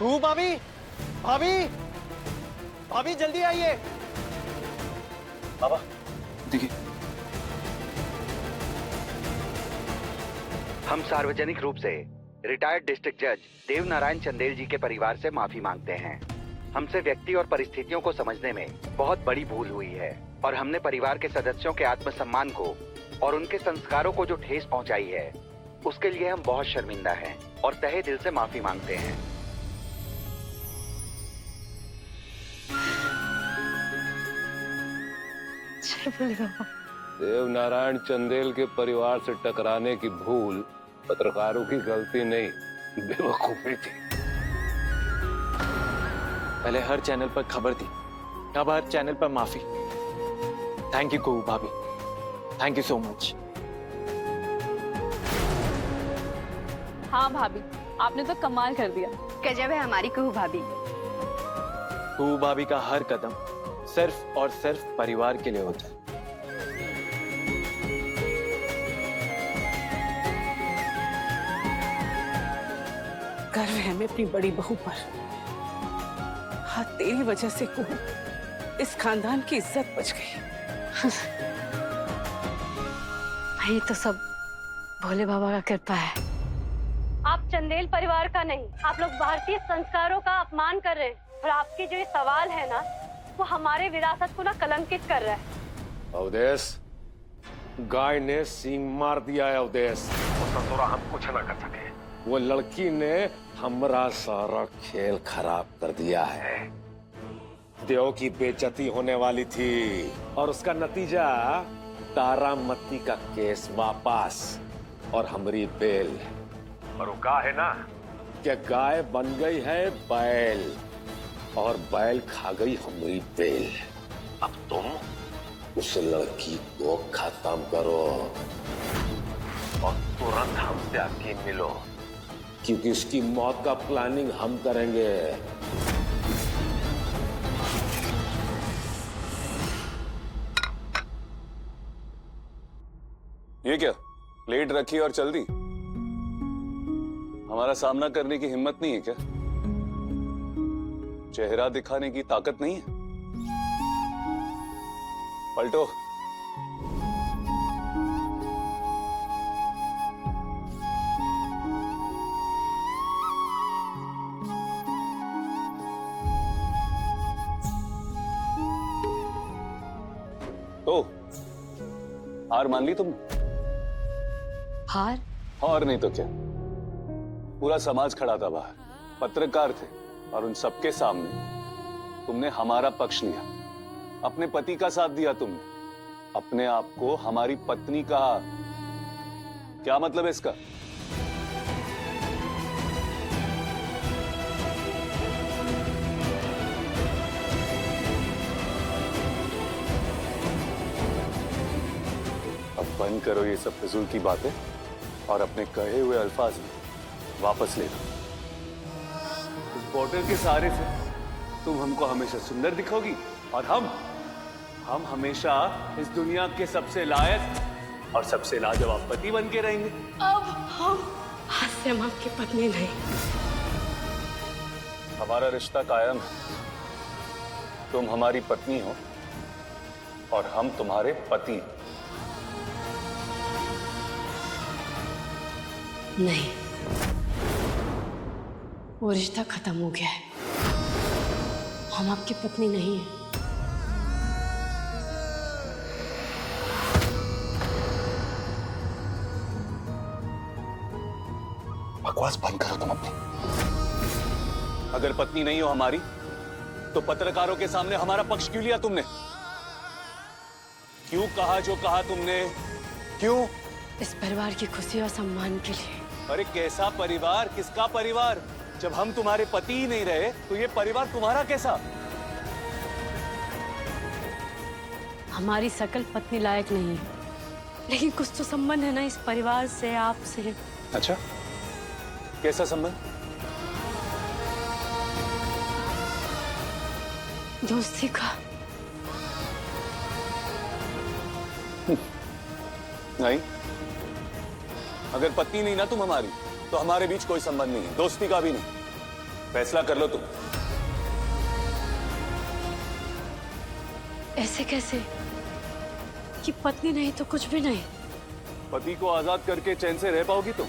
भाभी, भाभी, भाभी जल्दी आइए। बाबा देखिए, हम सार्वजनिक रूप से रिटायर्ड डिस्ट्रिक्ट जज देव नारायण चंदेल जी के परिवार से माफी मांगते हैं। हमसे व्यक्ति और परिस्थितियों को समझने में बहुत बड़ी भूल हुई है और हमने परिवार के सदस्यों के आत्मसम्मान को और उनके संस्कारों को जो ठेस पहुंचाई है उसके लिए हम बहुत शर्मिंदा हैं और तहे दिल से माफी मांगते हैं। देव नारायण चंदेल के परिवार से टकराने की भूल पत्रकारों की गलती नहीं, बेवकूफी थी। पहले हर चैनल पर खबर थी, अब हर चैनल पर माफी। थैंक यू कुहू भाभी, थैंक यू सो मच। हाँ भाभी, आपने तो कमाल कर दिया। गजब है हमारी कुहू भाभी। कुहू भाभी का हर कदम सिर्फ और सिर्फ परिवार के लिए होता है। गर्व है हमें अपनी बड़ी बहू पर। हाँ, तेरी वजह से कुहू इस खानदान की इज्जत बच गई। ये तो सब भोले बाबा का कृपा है। आप चंदेल परिवार का नहीं, आप लोग भारतीय संस्कारों का अपमान कर रहे हैं और आपके जो ये सवाल है ना, वो हमारे विरासत को ना कलंकित कर रहा है। अवदेश, गाय ने सींग मार दिया है अवदेश। वो ससुरा हम कुछ ना कर सके। वो लड़की ने हमारा सारा खेल खराब कर दिया है। देव की बेइज्जती होने वाली थी और उसका नतीजा तारामती का केस वापस और हमारी बेल। पर वो का है ना क्या गाय बन गई है बैल और बैल खा गई हमारी बेल। अब तुम उस लड़की को खत्म करो और तुरंत हमसे आके मिलो, क्योंकि उसकी मौत का प्लानिंग हम करेंगे। ये क्या प्लेट रखी और चल दी? हमारा सामना करने की हिम्मत नहीं है क्या? चेहरा दिखाने की ताकत नहीं है? पलटो। तो हार मान ली तुम? हार? और नहीं तो क्या, पूरा समाज खड़ा था बाहर, पत्रकार थे और उन सबके सामने तुमने हमारा पक्ष लिया, अपने पति का साथ दिया तुमने, अपने आप को हमारी पत्नी कहा। क्या मतलब है इसका? अब बंद करो ये सब फिजूल की बातें और अपने कहे हुए अल्फाज वापस ले लो। इस बॉर्डर के सहारे से तुम हमको हमेशा सुंदर दिखोगी और हम हमेशा इस दुनिया के सबसे लायक और सबसे लाजवाब पति बन के रहेंगे। अब हम हास्यम आपकी पत्नी नहीं। हमारा रिश्ता कायम है, तुम हमारी पत्नी हो और हम तुम्हारे पति। नहीं, वो रिश्ता खत्म हो गया है। हम आपकी पत्नी नहीं है। बकवास बंद करो तुम अपनी। अगर पत्नी नहीं हो हमारी तो पत्रकारों के सामने हमारा पक्ष क्यों लिया तुमने? क्यों कहा जो कहा तुमने? क्यों? इस परिवार की खुशी और सम्मान के लिए। अरे कैसा परिवार? किसका परिवार? जब हम तुम्हारे पति ही नहीं रहे तो ये परिवार तुम्हारा कैसा? हमारी सकल पत्नी लायक नहीं है, लेकिन कुछ तो संबंध है ना इस परिवार से, आपसे। अच्छा, कैसा संबंध? दोस्ती का। नहीं, अगर पत्नी नहीं ना तुम हमारी तो हमारे बीच कोई संबंध नहीं है, दोस्ती का भी नहीं। फैसला कर लो तुम। ऐसे कैसे कि पत्नी नहीं तो कुछ भी नहीं। पति को आजाद करके चैन से रह पाओगी तुम?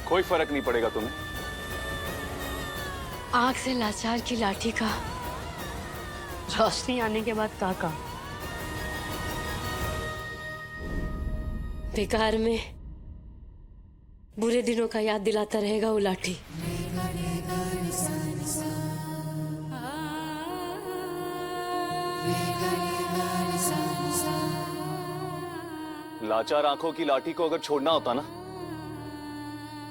कोई फर्क नहीं पड़ेगा तुम्हें। आंख से लाचार की लाठी का रोशनी आने के बाद काका बेकार में बुरे दिनों का याद दिलाता रहेगा वो लाठी। लाचार आंखों की लाठी को अगर छोड़ना होता ना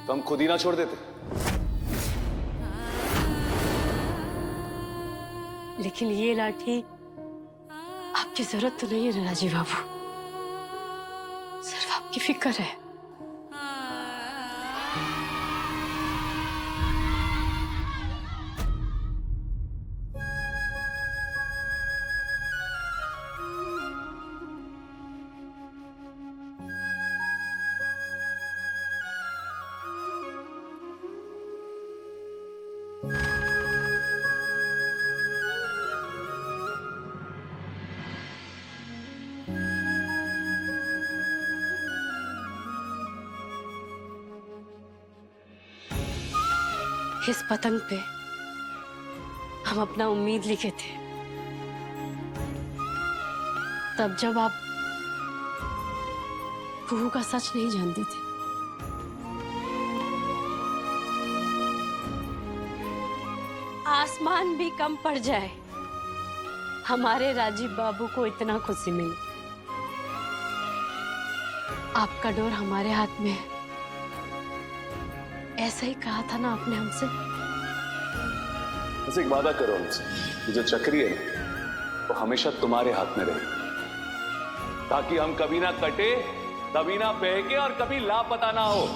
तो हम खुद ही ना छोड़ देते। लेकिन ये लाठी आपकी जरूरत तो नहीं है ना राजीव बाबू, सिर्फ आपकी फिक्र है। इस पतंग पे हम अपना उम्मीद लिखे थे, तब जब आप कुहू का सच नहीं जानते थे। आसमान भी कम पड़ जाए हमारे राजीव बाबू को इतना खुशी मिली। आपका डोर हमारे हाथ में है, ऐसा ही कहा था ना आपने हमसे। बस एक वादा करो हमसे, ये जो चक्री है वो हमेशा तुम्हारे हाथ में रहे, ताकि हम कभी ना कटे, कभी ना बहके और कभी लापता ना हो।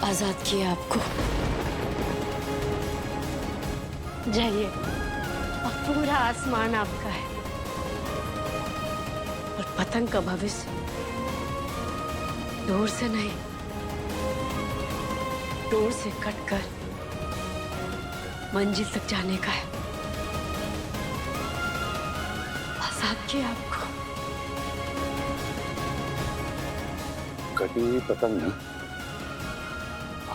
आजाद किया आपको, जाइए, अब पूरा आसमान आपका है और पतंग का भविष्य दूर से नहीं, दूर से कटकर मंजिल तक जाने का है। आजाद किया आपको। कटी हुई पतंग ना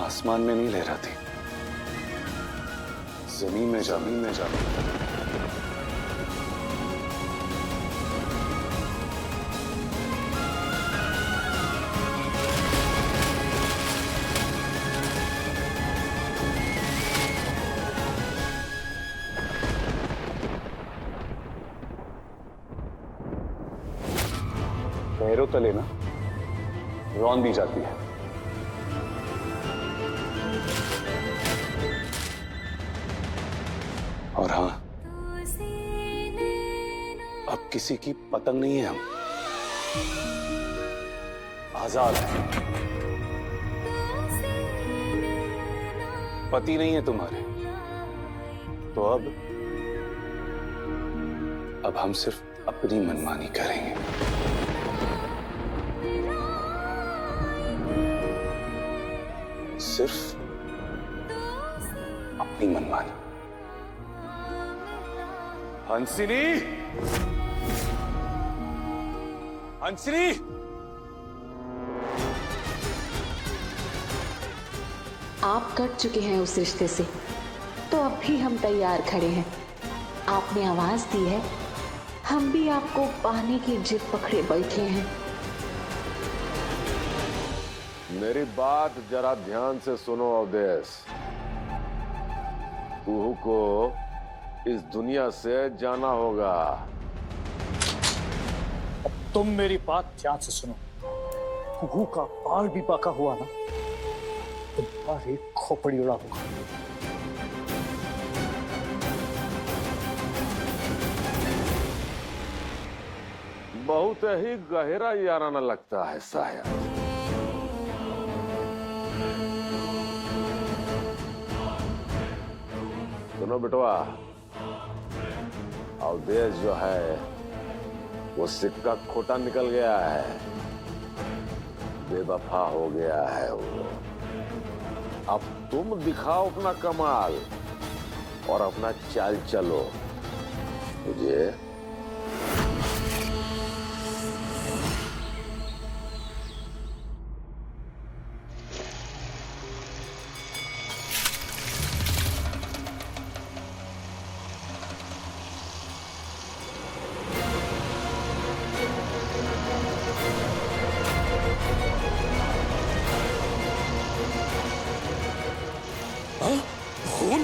आसमान में नहीं लहराती, जमीन में जाती। पैरों तले ना रौंद दी जाती है। और हाँ, अब किसी की पतंग नहीं है, हम आजाद हैं। पति नहीं है तुम्हारे, तो अब हम सिर्फ अपनी मनमानी करेंगे। सिर्फ अपनी मनमानी। हंसिनी, हंसिनी, आप कट चुके हैं उस रिश्ते से, तो अब भी हम तैयार खड़े हैं। आपने आवाज दी है, हम भी आपको पाने की जिद पकड़े बैठे हैं। मेरी बात जरा ध्यान से सुनो अवदेश। कुहू को इस दुनिया से जाना होगा। तुम मेरी बात ध्यान से सुनो। कुहू का बाल भी बाका हुआ ना, तुम्हारी खोपड़ी उड़ा दूंगा। बहुत ही गहरा याराना लगता है साया। सुनो बेटवा, अवधेश जो है वो सिक्का खोटा निकल गया है, बेवफा हो गया है वो। अब तुम दिखाओ अपना कमाल और अपना चाल चलो। मुझे खून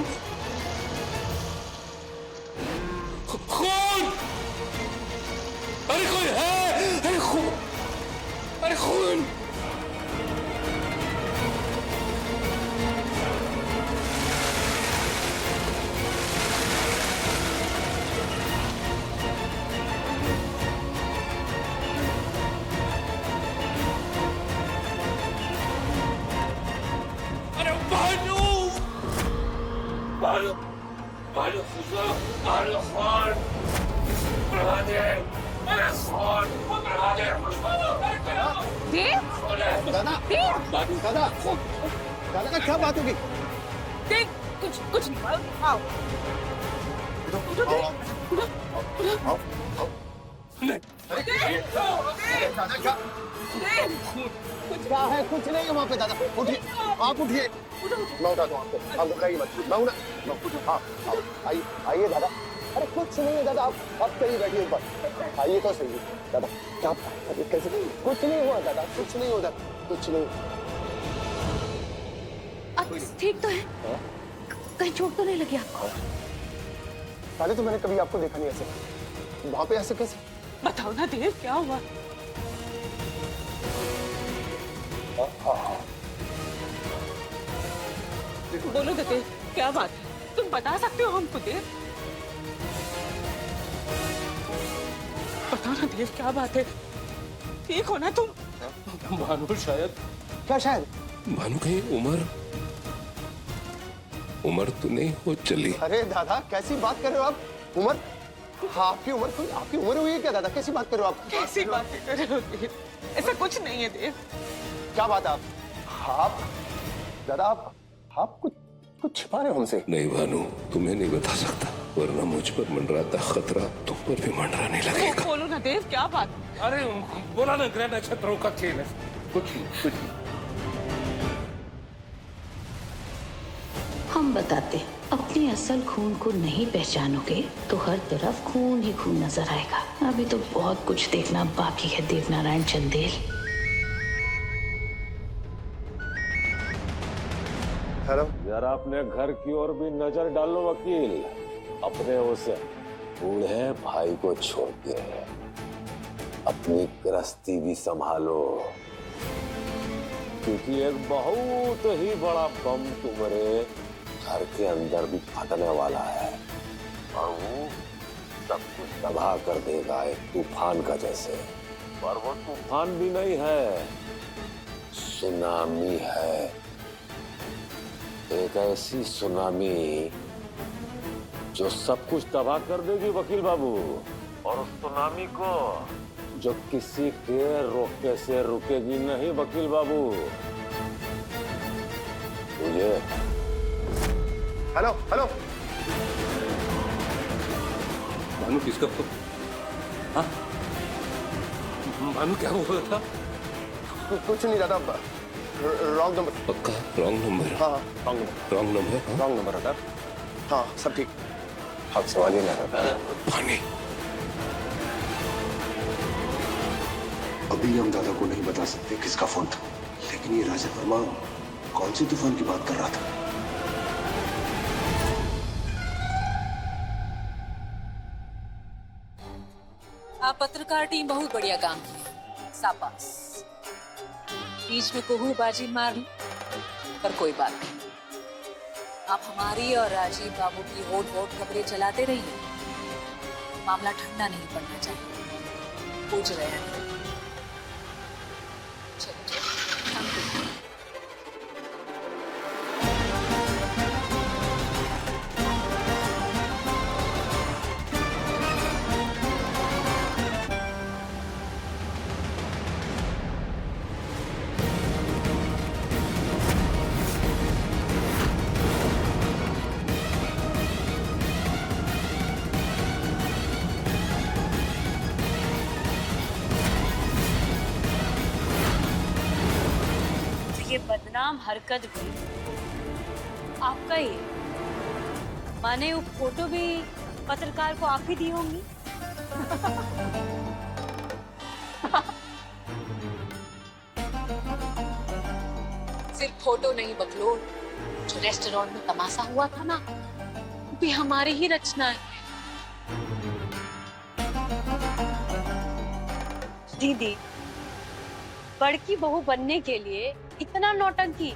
खून, अरे कोई है, अरे खून, अरे खून। अरे भानु, भानु, भानु खुशो, भानु खान, महादेव, अरे खान, महादेव, देव, दादा, देव, दादा, दादा का क्या बात होगी? देव, कुछ नहीं, आओ, दादा क्या? क्या है? कुछ नहीं है वहाँ पे दादा। उठिए, आप उठिए। मैं उठाता हूँ आपको। आप घबराइए मत। मैं हूँ ना। हाँ, आइए, आइए दादा। अरे कुछ नहीं है दादा, आप कहीं बैठिए ऊपर। आइए तो सही दादा। क्या कैसे? कुछ नहीं हुआ दादा, कुछ नहीं होता, कुछ नहीं। अब ठीक तो है? कहीं चोट तो नहीं लगी आपको? पहले तो मैंने कभी आपको देखा नहीं ऐसे। वहाँ पे ऐसे कैसे? बताओ ना देव, क्या हुआ? बोलो देव, क्या बात है? तुम बता सकते हो हमको देव? बताओ ना देव, क्या बात है? ठीक हो ना तुम? भानु शायद। क्या शायद? भानु कहीं उम्र तो नहीं हो चली? अरे दादा, कैसी बात कर रहे हो आप? उम्र? हाँ, आपकी उम्र हुई है क्या दादा? कैसी बात कर रहे हो आप? कैसी बातें कर रहे हो देव? ऐसा कुछ नहीं है देव। क्या बात है आप दादा, आप कुछ छिपा रहे हो हमसे? नहीं भानु, तुम्हें नहीं बता सकता, वरना मुझ पर मंडराता खतरा तुम पर भी मंडराने लगेगा। बोलो ना देव, क्या बात? अरे बोला ना, ग्रह नक्षत्रों का खेल है। कुछ नहीं। हम बताते, अपनी असल खून को नहीं पहचानोगे तो हर तरफ खून ही खून नजर आएगा। अभी तो बहुत कुछ देखना बाकी है देवनारायण चंदेल। हेलो, जरा अपने घर की ओर भी नजर डालो वकील। अपने उस बूढ़े भाई को छोड़ के अपनी गृहस्थी भी संभालो, क्योंकि एक बहुत ही बड़ा बम तुम्हारे घर के अंदर भी फटने वाला है और वो सब कुछ तबाह कर देगा, एक तूफान का जैसे। पर वो तूफान भी नहीं है, सुनामी है। एक ऐसी सुनामी जो सब कुछ तबाह कर देगी वकील बाबू, और उस सुनामी को जो किसी के रोके से रुकेगी नहीं वकील बाबू। मुझे हेलो, भानु किसका? हाँ भानु, क्या हुआ था? कुछ नहीं दादा, रॉन्ग नंबर। पक्का रॉन्ग नंबर? हाँ, रॉन्ग नंबर दादा। हाँ, सब ठीक। आप सवाल ही नहीं दादा। पानी। अभी हम दादा को नहीं बता सकते किसका फोन था, लेकिन ये राजा वर्मा कौन सी तूफान की बात कर रहा था? आप पत्रकार टीम बहुत बढ़िया काम की, शाबाश। बीच में कोहू बाजी मार ली, पर कोई बात नहीं। आप हमारी और राजीव बाबू की होट खबरें चलाते रहिए। मामला ठंडा नहीं पड़ना चाहिए। पूछ रहे हैं। चलो बदनाम हरकत भी आपका ही है। माने वो फोटो भी पत्रकार को आप ही दी होंगी। सिर्फ फोटो नहीं बकलोल, जो रेस्टोरेंट में तमाशा हुआ था ना, वो भी हमारी ही रचना है। दीदी, बड़की बहू बनने के लिए इतना नौटंकी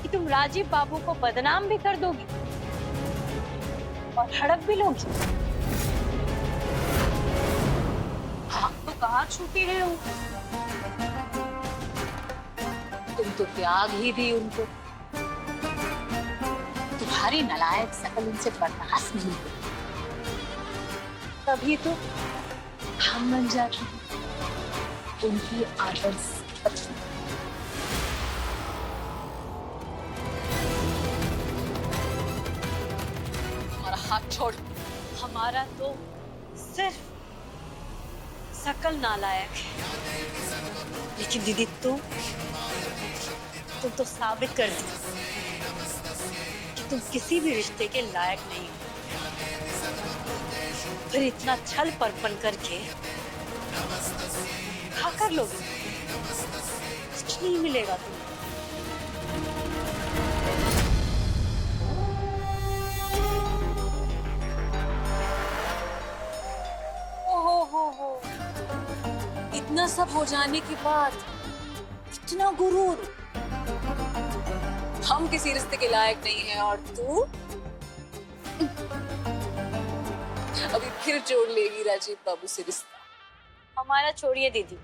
कि तुम राजीव बाबू को बदनाम भी कर दोगी और हड़प भी लोगी। हाँ तो कहाँ छूटी है वो? तुम तो त्याग ही दी उनको। तुम्हारी नालायक शकल उनसे बर्दाश्त नहीं हुई, तभी तो हम बन जाते उनकी आदर्श पत्नी। हाथ छोड़। हमारा तो सिर्फ शकल नालायक है, लेकिन दीदी तुम तो साबित कर दी कि तुम किसी भी रिश्ते के लायक नहीं हो। फिर इतना छल परपन करके क्या कर लोगे? कुछ नहीं मिलेगा तुम्हें। हो। इतना सब हो जाने के बाद इतना गुरूर। हम किसी रिश्ते के लायक नहीं हैं और तू अभी फिर जोड़ लेगी राजीव बाबू से रिश्ता। हमारा छोड़िए दीदी,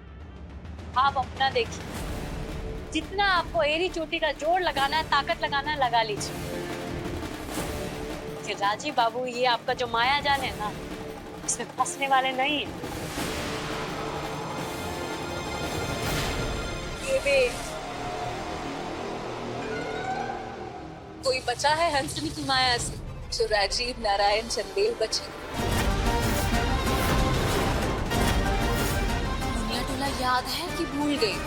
आप अपना देखिए। जितना आपको एरी चोटी का जोड़ लगाना है, ताकत लगाना है, लगा लीजिए। कि राजीव बाबू ये आपका जो माया जाल है ना, इसमें फंसने वाले नहीं है। कोई बचा है हंसनी की माया से जो राजीव नारायण चंदेल बचे? दुनिया टोला याद है कि भूल गए?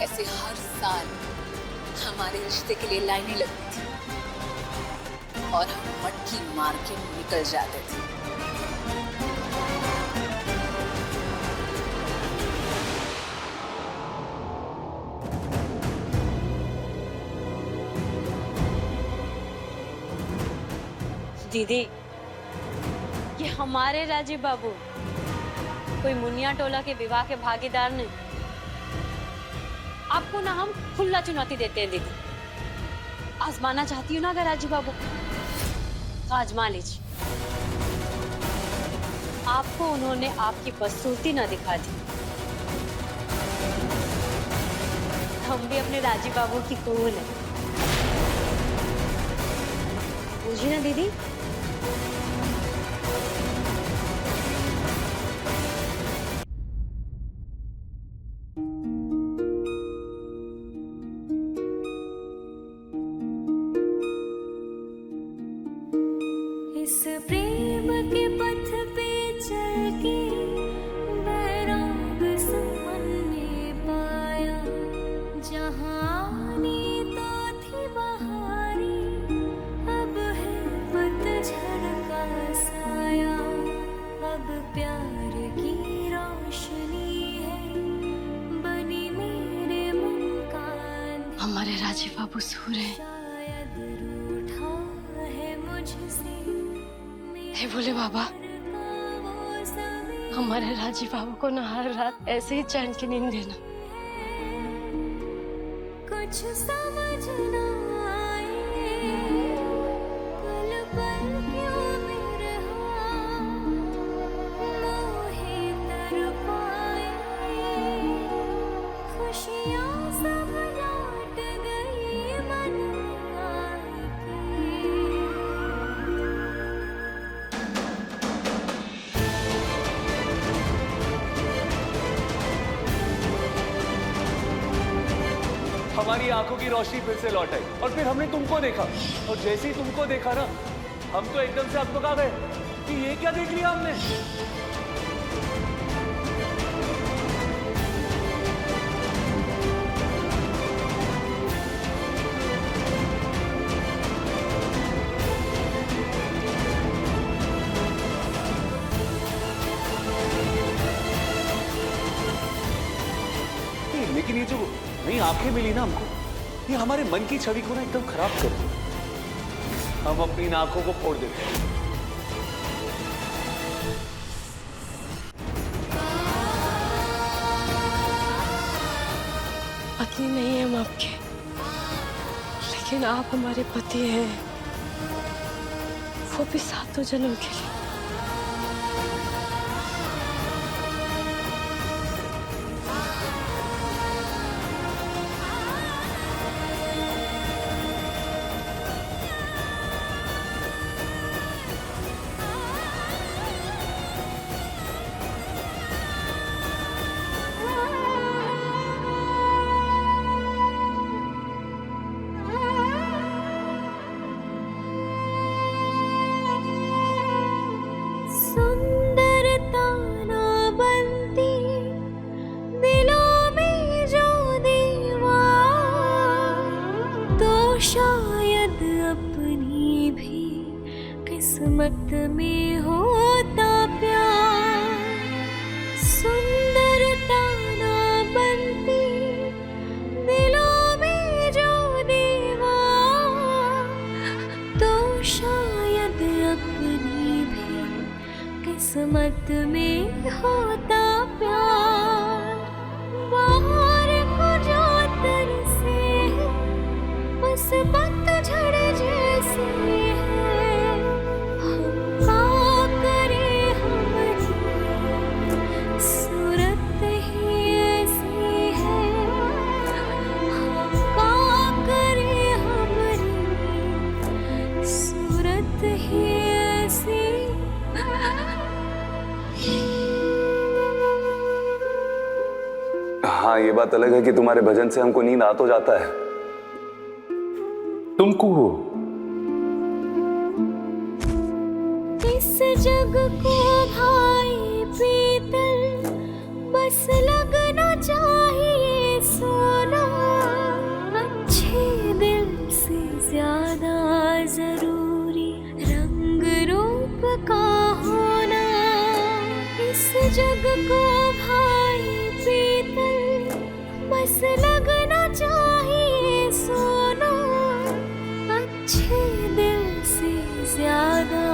ऐसे हर साल हमारे रिश्ते के लिए लाइनें लगती थी और हम मटकी मार के निकल जाते थे। दीदी, ये हमारे राजीव बाबू कोई मुनिया टोला के विवाह के भागीदार नहीं। आपको ना हम खुला चुनौती देते हैं दीदी। आजमाना चाहती हूँ ना अगर राजीव बाबू, तो आजमा लीजिए। आपको उन्होंने आपकी बदसूरती ना दिखा दी, हम भी अपने राजीव बाबू की कबूल है। बुझी ना दीदी? इस प्रेम के पथ पे चल के बैराग सुमने पाया, जहाँ आनी तो थी बहारी, अब है पतझड़ का साया। अब प्यार की रोशनी है बनी मेरे मन का। हमारे राजीव बाबू सो रहे हैं। हे भोले बाबा, हमारे राजीव बाबू को ना हर रात ऐसे ही चैन की नींद देना। कुछ समझ ना आए, पल पल क्यों मेरे मोहे तड़पाए, खुशियाँ सब लौट गई मन आए के। हमारी आंखों की रोशनी फिर से लौट आई और फिर हमने तुमको देखा, और जैसे ही तुमको देखा ना, हम तो एकदम से आपको कहा गए कि ये क्या देख लिया हमने। लेकिन ये जो नई आंखें मिली ना हमको, ये हमारे मन की छवि को ना एकदम खराब कर दी। हम अपनी इन आंखों को फोड़ देते हैं। पत्नी नहीं है हम आपके, लेकिन आप हमारे पति हैं, वो भी 7 जन्म के लिए। सुंदरता ना बनती दिलों में जो दीवार, तो शायद अपनी भी किस्मत में होता प्यार। सुंदरता ना बनती दिलों में जो दीवार, तो शायद अपनी भी किस्मत में होता प्यार। बाहर को जो तरसे बस पतझड़ जैसे है, हम क्या करें हमारी सूरत ही ऐसी है, हम क्या करें हमारी सूरत ही ऐसी। हाँ, ये बात अलग है कि तुम्हारे भजन से हमको नींद आ तो जाता है। तुमको इस जग को भाई पीतल बस लगना चाहिए सोना, अच्छे दिल से ज्यादा जरूरी रंग रूप का होना। इस जग को भाई पीतल बस लगना चाहिए सोना, अच्छे दिल से ज्यादा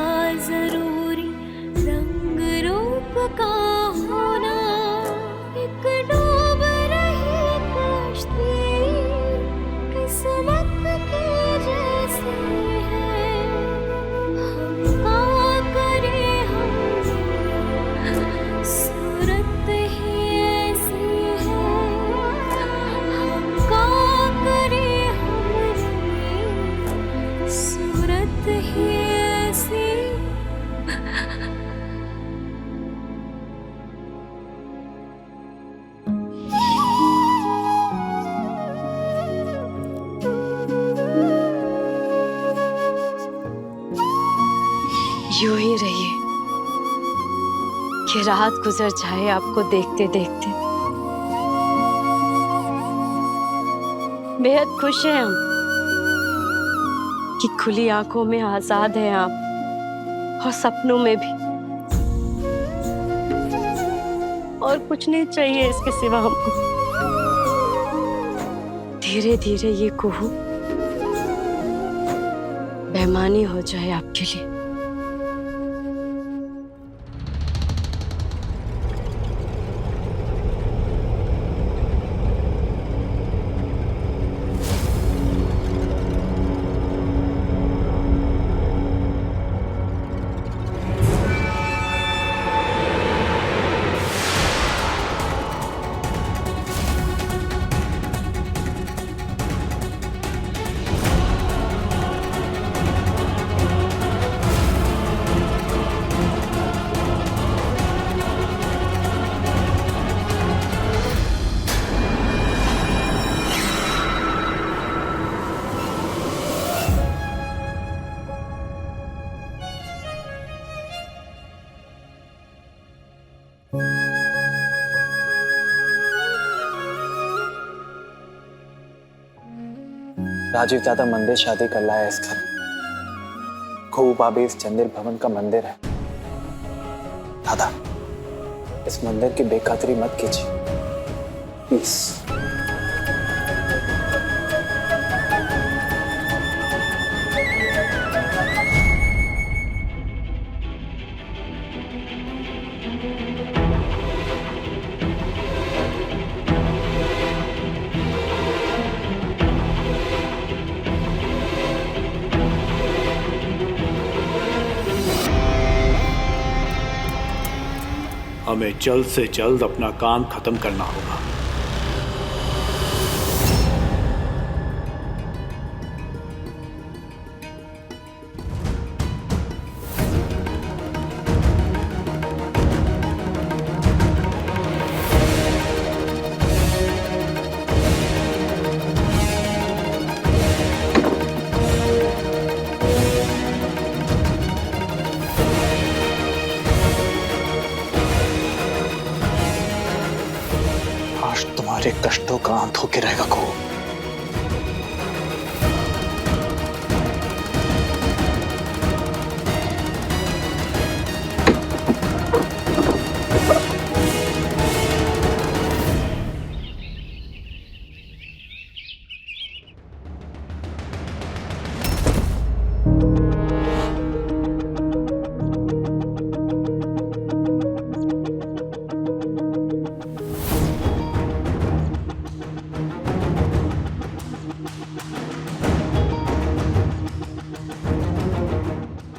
जरूरी रंग रूप का होना। एक डूब रही कश्ती किस्मत की जैसी है, हम क्या करें हम सूरत ही ऐसी है, हम क्या करें हमारी सूरत ही ऐसी। यूं ही रहिए कि रात गुजर जाए आपको देखते देखते। बेहद खुश हैं हम कि खुली आंखों में आजाद हैं आप, और सपनों में भी। और कुछ नहीं चाहिए इसके सिवा हमको। धीरे धीरे ये कुहू बेईमानी हो जाए आपके लिए। राजीव दादा मंदिर शादी कर लाया इस घर। खूब भाभी इस चंदेल भवन का मंदिर है। दादा इस मंदिर की बेखतरी मत कीजिए प्लीज। हमें जल्द से जल्द अपना काम खत्म करना होगा। आज तुम्हारे कष्टों का अंत होके रहेगा को।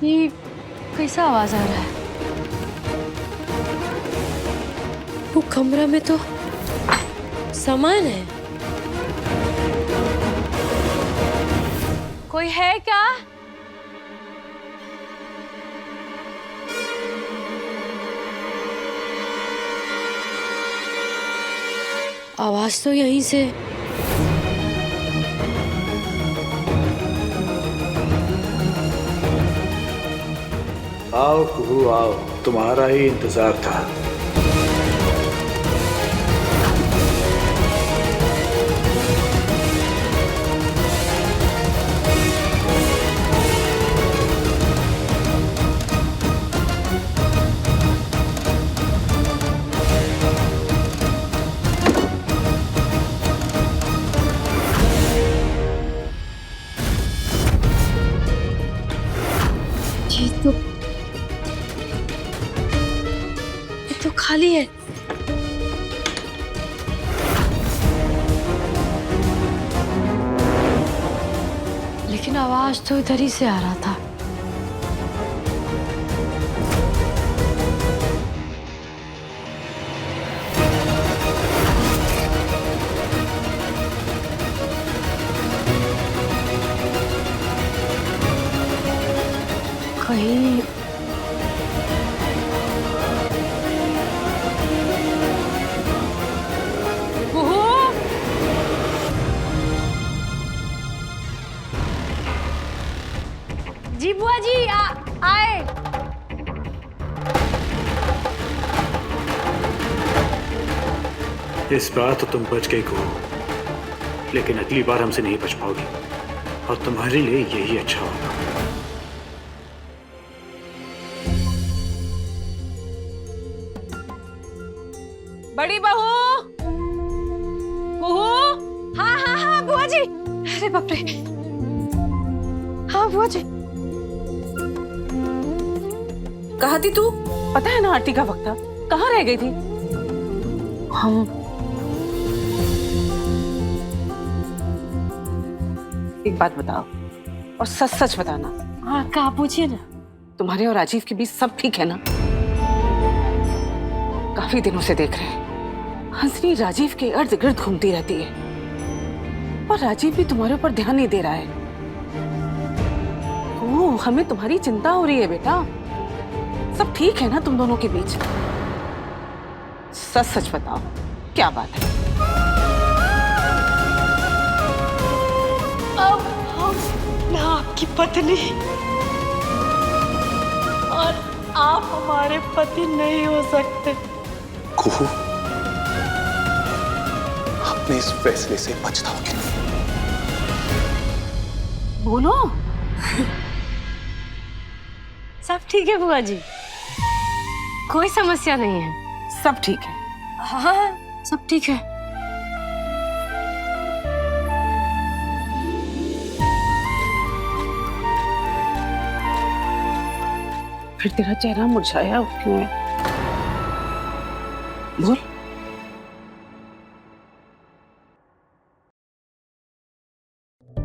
ये कैसा आवाज आ रहा है? वो कमरा में तो सामान है। कोई है क्या? आवाज तो यहीं से। आओ कुहू आओ, तुम्हारा ही इंतजार था। ये तो खाली है। लेकिन आवाज तो इधर ही से आ रहा था। कहीं जी बुआ जी आए। इस बार तो तुम बच गई कुहू, लेकिन अगली बार हमसे नहीं बच पाओगी और तुम्हारे लिए यही अच्छा होगा। बड़ी बहू, बहू। हाँ हाँ हाँ बुआ जी। अरे बाप रे। हाँ बुआ जी। कहाँ थी तू? पता है ना आरती का वक्त था, कहाँ रह गई थी? हम एक बात बताओ और सच सच बताना। हाँ कहा पूछिए ना। तुम्हारे और राजीव के बीच सब ठीक है ना? काफी दिनों से देख रहे हैं हंसनी राजीव के इर्द गिर्द घूमती रहती है और राजीव भी तुम्हारे ऊपर ध्यान नहीं दे रहा है। ओह, हमें तुम्हारी चिंता हो रही है बेटा। सब ठीक है ना तुम दोनों के बीच? सच सच बताओ क्या बात है? अब हम ना आपकी पत्नी और आप हमारे पति नहीं हो सकते। कुहू, अपने इस फैसले से पछताओगे। बोलो। सब ठीक है बुआ जी, कोई समस्या नहीं है। सब ठीक है? हाँ सब ठीक है। फिर तेरा चेहरा मुरझाया क्यों है? बोल।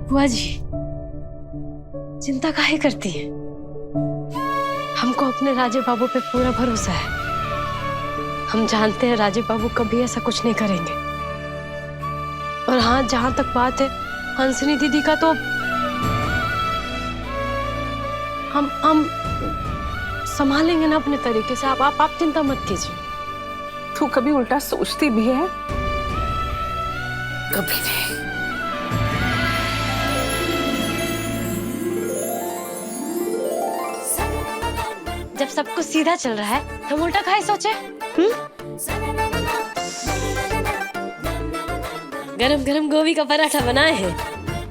बुआ जी चिंता काहे करती है? हमको अपने राजीव बाबू पे पूरा भरोसा है। हम जानते हैं राजीव बाबू कभी ऐसा कुछ नहीं करेंगे। और हाँ, जहां तक बात है हंसनी दीदी का, तो हम संभालेंगे ना अपने तरीके से। आप चिंता मत कीजिए। तू कभी उल्टा सोचती भी है? कभी नहीं। जब सब कुछ सीधा चल रहा है तो हम उल्टा काहे सोचे? गरम गरम गोभी का पराठा बनाए हैं।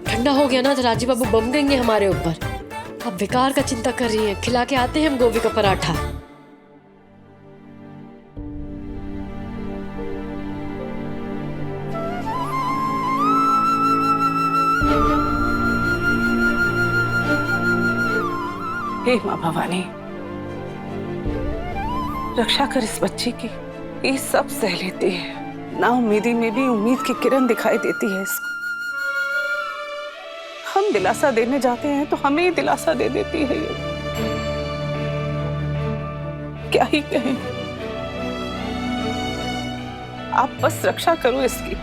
ठंडा हो गया ना तो राजीव बाबू बम देंगे हमारे ऊपर। अब बेकार का चिंता कर रही है, खिला के आते हैं हम गोभी का पराठा। हे माँ भवानी, रक्षा कर इस बच्चे की। ये सब सह लेती है, ना उम्मीदी में भी उम्मीद की किरण दिखाई देती है इसको। हम दिलासा देने जाते हैं तो हमें ही दिलासा दे देती है ये। क्या ही कहें। आप बस रक्षा करो इसकी।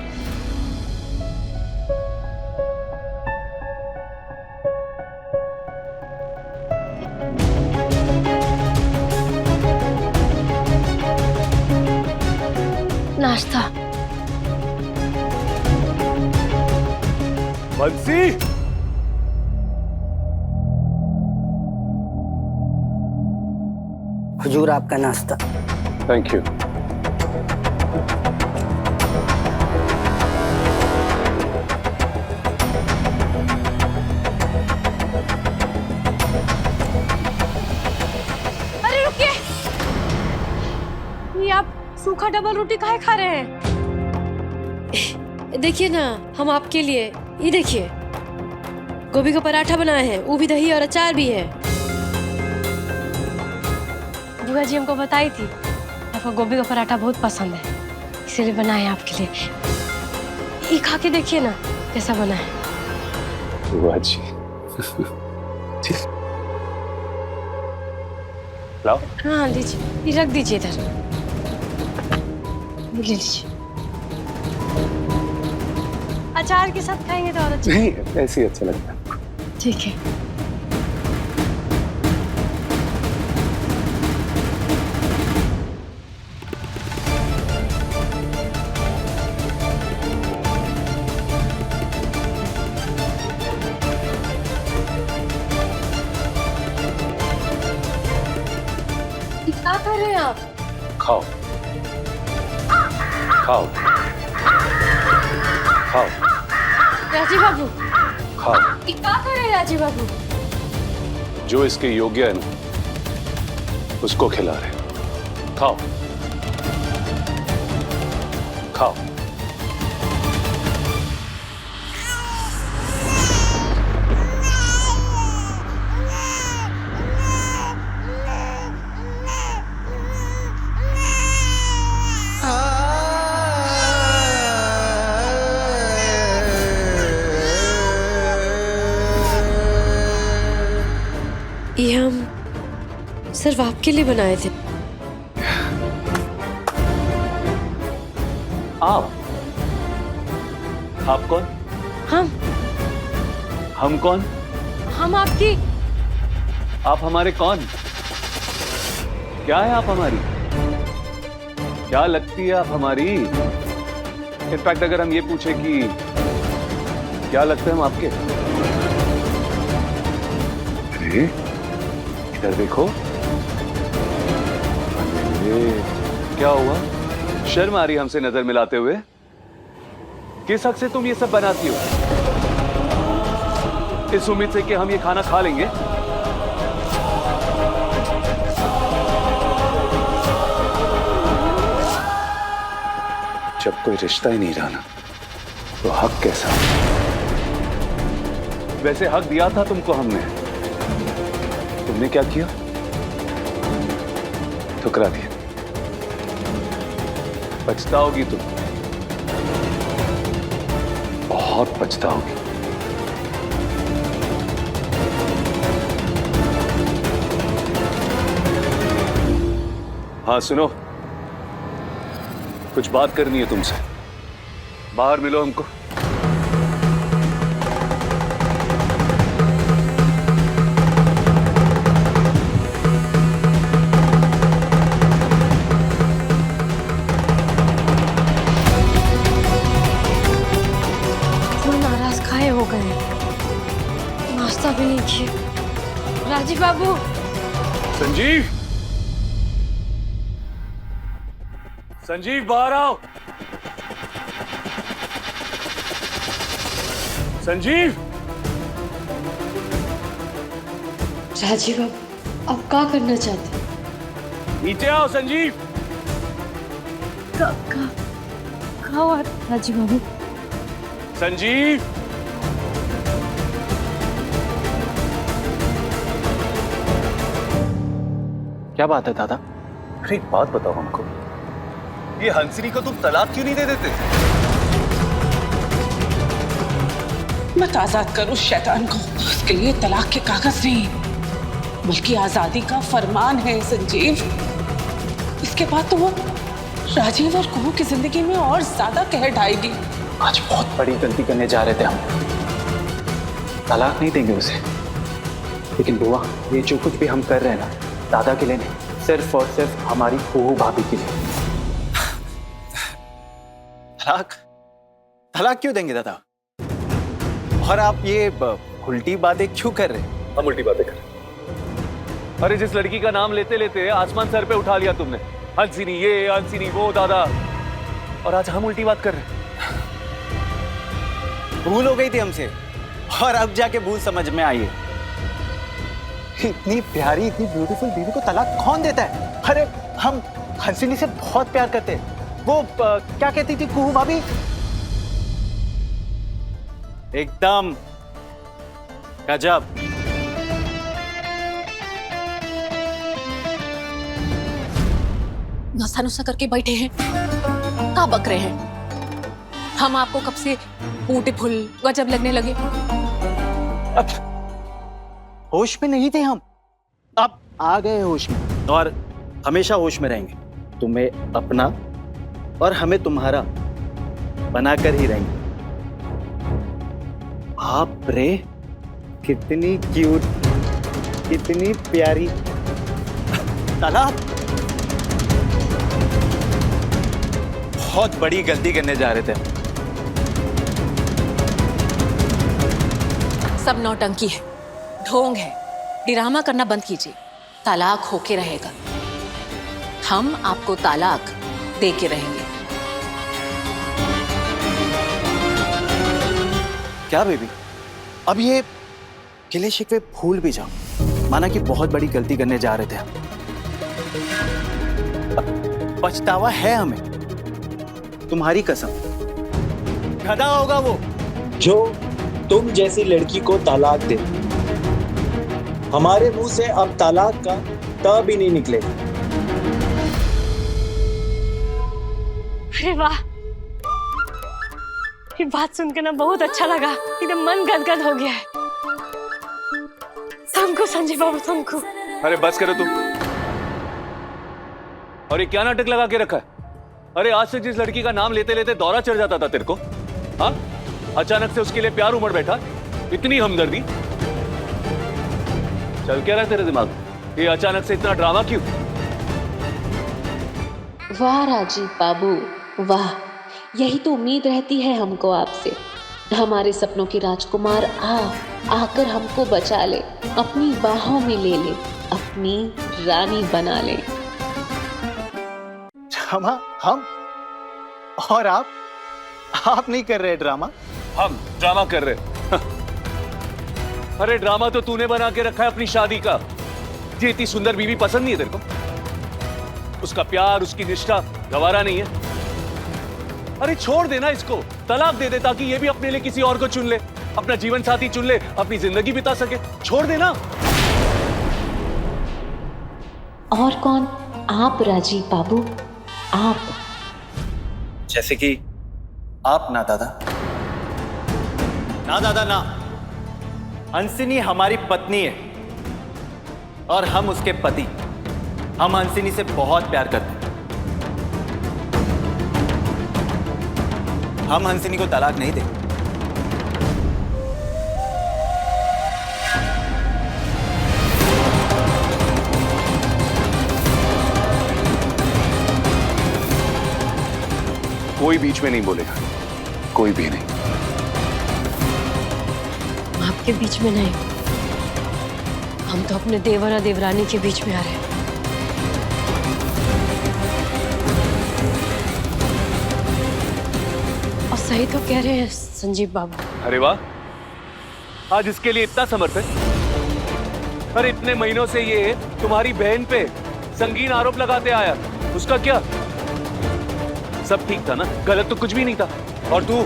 नाश्ता। बंसी, हुजूर आपका नाश्ता। Thank you. अरे रुकिए, ये आप सूखा डबल रोटी काहे खा रहे हैं? देखिए ना, हम आपके लिए ये देखिए गोभी का पराठा बनाए हैं, वो भी दही और अचार भी है। बुआ जी हमको बताई थी आपको गोभी का पराठा बहुत पसंद है, इसीलिए बनाए आपके लिए। ये खा के देखिए ना कैसा बना है। बुआ जी लाओ। हाँ लीजिए, ये रख दीजिए इधर, ले लीजिए। अचार के साथ खाएंगे तो और अच्छा। नहीं, ऐसे ही अच्छा लगता है। ठीक है। क्या कर रहे हैं आप? खाओ खाओ खाओ। राजीव बाबू खाओ। क्या कर रहे हैं राजीव बाबू? जो इसके योग्य है ना उसको खिला रहे। खाओ खाओ। ये हम सिर्फ आपके लिए बनाए थे। आप कौन? हम कौन? हम आपकी। आप हमारे कौन? क्या है आप हमारी? क्या लगती है आप हमारी? इनफैक्ट अगर हम ये पूछे कि क्या लगते हैं हम आपके? अरे इधर देखो। क्या हुआ? शर्म आ रही हमसे नजर मिलाते हुए? किस हक से तुम ये सब बनाती हो? इस उम्मीद से कि हम ये खाना खा लेंगे। जब कोई रिश्ता ही नहीं रहा ना, तो हक कैसा? वैसे हक दिया था तुमको हमने, तुमने क्या किया? ठुकरा दिया। पछताओगी तुम, बहुत पछताओगी। हाँ सुनो, कुछ बात करनी है तुमसे, बाहर मिलो हमको। नाराज खाए हो गए, नाश्ता भी नहीं किए। राजीव बाबू, संजीव, संजीव बाहर आओ। संजीव, राजीव बाबू, आप क्या करना चाहते हैं? नीचे आओ संजीव। क्या हुआ राजीव बाबू? संजीव, क्या बात है दादा? अरे एक बात बताओ हमको, ये हंसिनी को तुम तलाक क्यों नहीं दे देते? मत आजाद करो शैतान को। उसके लिए तलाक के कागज नहीं, बल्कि आजादी का फरमान है संजीव। इसके बाद तो वो राजीव और कुहू की जिंदगी में और ज्यादा कहर ढाएगी। आज बहुत बड़ी गलती करने जा रहे थे हम। तलाक नहीं देंगे उसे, लेकिन बुआ, ये जो कुछ भी हम कर रहे हैं ना, दादा के लिए नहीं, सिर्फ और सिर्फ हमारी कुहू भाभी के लिए। तलाक क्यों देंगे दादा? और आप ये उल्टी बातें क्यों कर रहे हैं? हम उल्टी बातें कर रहे हैं? अरे जिस लड़की का नाम लेते लेते आसमान सर पे उठा लिया तुमने, हंसिनी ये, हंसिनी वो दादा, और आज हम उल्टी बात कर रहे हैं। भूल हो गई थी हमसे, और अब जाके भूल समझ में आई है। इतनी प्यारी, इतनी ब्यूटीफुल बीवी को तलाक कौन देता है? अरे हम हंसिनी से बहुत प्यार करते हैं। वो क्या कहती थी कुहू भाभी? एकदम गजब। नशा नुशा करके बैठे हैं, क्या बक रहे हैं? हम आपको कब से ब्यूटीफुल गजब लगने लगे? अब होश में नहीं थे हम, अब आ गए होश में, और हमेशा होश में रहेंगे। तुम्हें अपना और हमें तुम्हारा बनाकर ही रहेंगे। बाप रे, कितनी क्यूट, कितनी प्यारी। तालाब, बहुत बड़ी गलती करने जा रहे थे। सब नौटंकी है, ढोंग है। ड्रामा करना बंद कीजिए। तलाक होके रहेगा, हम आपको तालाक दे के रहेंगे। क्या बेबी, अब ये गिले शिकवे भूल भी जाओ। माना कि बहुत बड़ी गलती करने जा रहे थे हम, पछतावा है हमें, तुम्हारी कसम। गधा होगा वो जो तुम जैसी लड़की को तलाक दे। हमारे मुंह से अब तलाक का त भी नहीं निकलेगा। अरे वाह, ये बात सुनकर ना बहुत अच्छा लगा, एकदम मन गदगद हो गया है। तुमको संजय बाबू, तुमको। अरे बस करो तुम। और ये क्या नाटक लगा के रखा है? अरे आज से जिस लड़की का नाम लेते लेते दौरा चढ़ जाता था तेरे को, हाँ, अचानक से उसके लिए प्यार उमड़ बैठा, इतनी हमदर्दी। चल क्या रहा है तेरे दिमाग में? ये अचानक से इतना ड्रामा क्यों? वाह राजीव बाबू वाह, यही तो उम्मीद रहती है हमको आपसे। हमारे सपनों के राजकुमार आकर हमको बचा ले, अपनी बाहों में ले ले, अपनी रानी बना ले। ड्रामा हम और आप नहीं कर रहे ड्रामा, हम ड्रामा कर रहे। अरे ड्रामा तो तूने बना के रखा है अपनी शादी का। ये इतनी सुंदर बीवी पसंद नहीं है तेरे को? उसका प्यार, उसकी निष्ठा गवारा नहीं है? अरे छोड़ देना इसको, तलाक दे दे ताकि ये भी अपने लिए किसी और को चुन ले, अपना जीवन साथी चुन ले, अपनी जिंदगी बिता सके। छोड़ देना। और कौन? आप राजीव बाबू, आप। जैसे कि आप ना दादा। ना दादा ना। हंसिनी हमारी पत्नी है और हम उसके पति। हम हंसिनी से बहुत प्यार करते हैं। हम हंसिनी को तलाक नहीं देंगे। कोई बीच में नहीं बोलेगा, कोई भी नहीं। आपके बीच में नहीं, हम तो अपने देवर और देवरानी के बीच में आ रहे हैं। और सही तो कह रहे हैं संजीव बाबू। अरे वाह, आज इसके लिए इतना समर्पित। अरे इतने महीनों से ये तुम्हारी बहन पे संगीन आरोप लगाते आया, उसका क्या? सब ठीक था ना, गलत तो कुछ भी नहीं था। और तू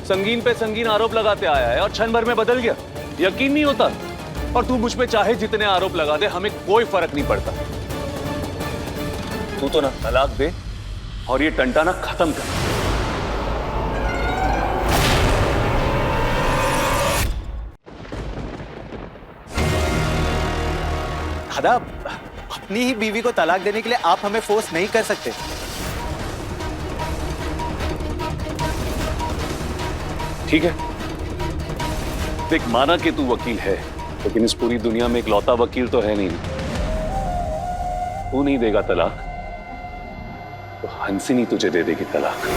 संगीन पे संगीन आरोप लगाते आया है और क्षण भर में बदल गया। यकीन नहीं होता। और तू मुझ पे चाहे जितने आरोप लगा दे, हमें कोई फर्क नहीं पड़ता। तू तो ना तलाक दे और ये टंटा ना खत्म कर। दादा, अपनी ही बीवी को तलाक देने के लिए आप हमें फोर्स नहीं कर सकते। ठीक है, देख, माना कि तू वकील है, लेकिन इस पूरी दुनिया में एक लौता वकील तो है नहीं। तू नहीं देगा तलाक तो हंसिनी तुझे दे देगी तलाक।